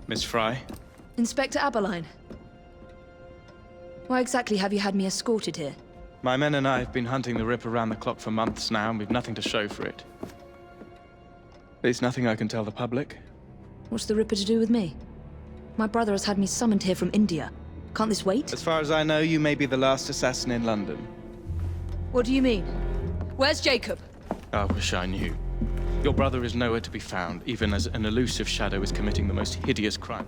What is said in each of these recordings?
Miss Fry? Inspector Aberline. Why exactly have you had me escorted here? My men and I have been hunting the Rip around the clock for months now, and we've nothing to show for it. At least nothing I can tell the public. What's the Ripper to do with me? My brother has had me summoned here from India. Can't this wait? As far as I know, you may be the last assassin in London. What do you mean? Where's Jacob? I wish I knew. Your brother is nowhere to be found, even as an elusive shadow is committing the most hideous crime.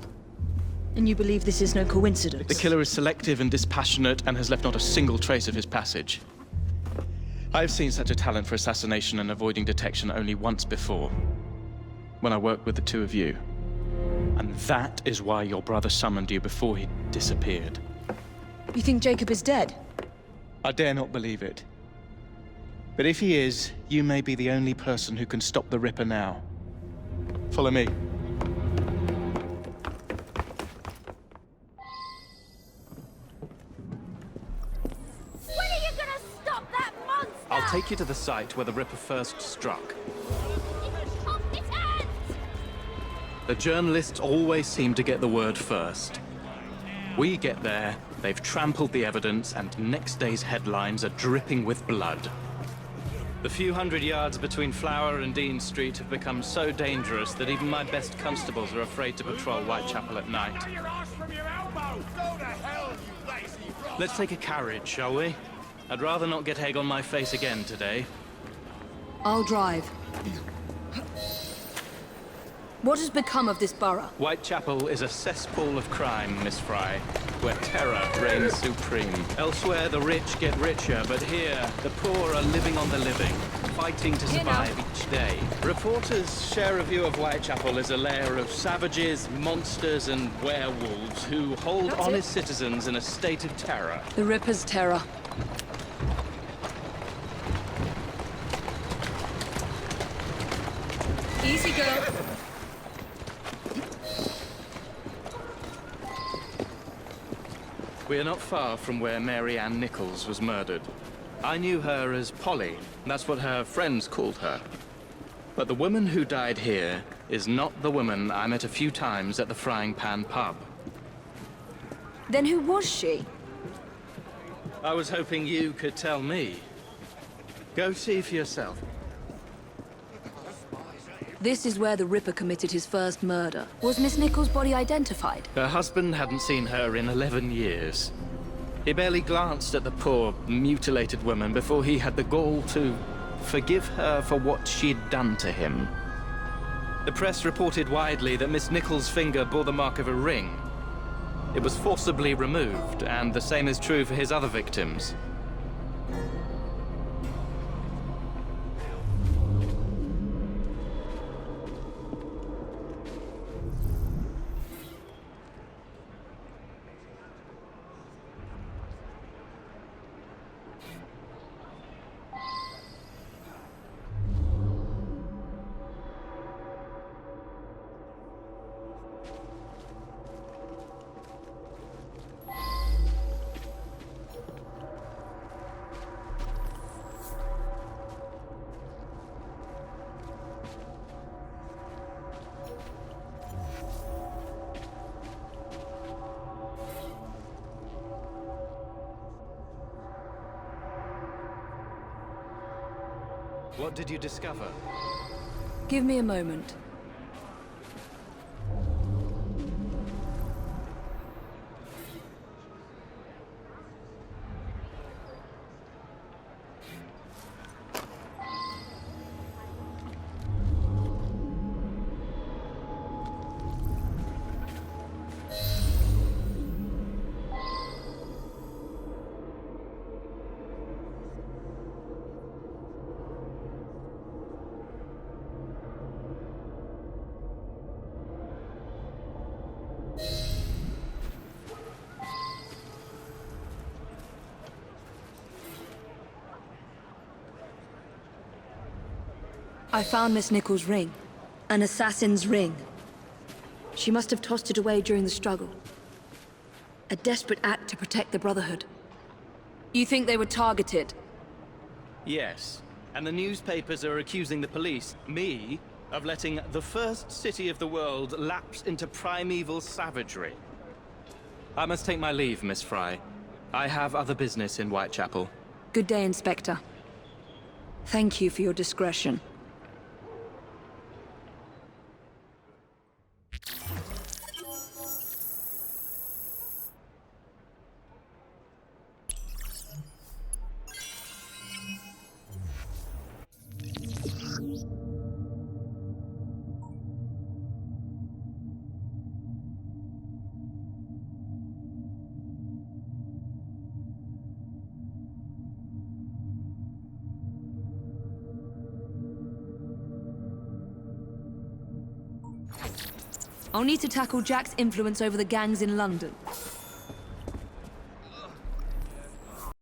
And you believe this is no coincidence? The killer is selective and dispassionate and has left not a single trace of his passage. I've seen such a talent for assassination and avoiding detection only once before, when I worked with the two of you. And that is why your brother summoned you before he disappeared. You think Jacob is dead? I dare not believe it. But if he is, you may be the only person who can stop the Ripper now. Follow me. When are you gonna stop that monster? I'll take you to the site where the Ripper first struck. The journalists always seem to get the word first. We get there, they've trampled the evidence, and next day's headlines are dripping with blood. The few hundred yards between Flower and Dean Street have become so dangerous that even my best constables are afraid to patrol Whitechapel at night. Let's take a carriage, shall we? I'd rather not get egg on my face again today. I'll drive. What has become of this borough? Whitechapel is a cesspool of crime, Miss Fry, where terror reigns supreme. Elsewhere, the rich get richer, but here, the poor are living on the living, fighting to survive each day. Reporters share a view of Whitechapel as a lair of savages, monsters, and werewolves who hold honest citizens in a state of terror. The Ripper's terror. Easy, girl. We are not far from where Mary Ann Nichols was murdered. I knew her as Polly. That's what her friends called her. But the woman who died here is not the woman I met a few times at the Frying Pan pub. Then who was she? I was hoping you could tell me. Go see for yourself. This is where the Ripper committed his first murder. Was Miss Nichols' body identified? Her husband hadn't seen her in 11 years. He barely glanced at the poor, mutilated woman before he had the gall to forgive her for what she'd done to him. The press reported widely that Miss Nichols' finger bore the mark of a ring. It was forcibly removed, and the same is true for his other victims. What did you discover? Give me a moment. I found Miss Nichols' ring. An assassin's ring. She must have tossed it away during the struggle. A desperate act to protect the Brotherhood. You think they were targeted? Yes. And the newspapers are accusing the police, me, of letting the first city of the world lapse into primeval savagery. I must take my leave, Miss Fry. I have other business in Whitechapel. Good day, Inspector. Thank you for your discretion. I'll need to tackle Jack's influence over the gangs in London.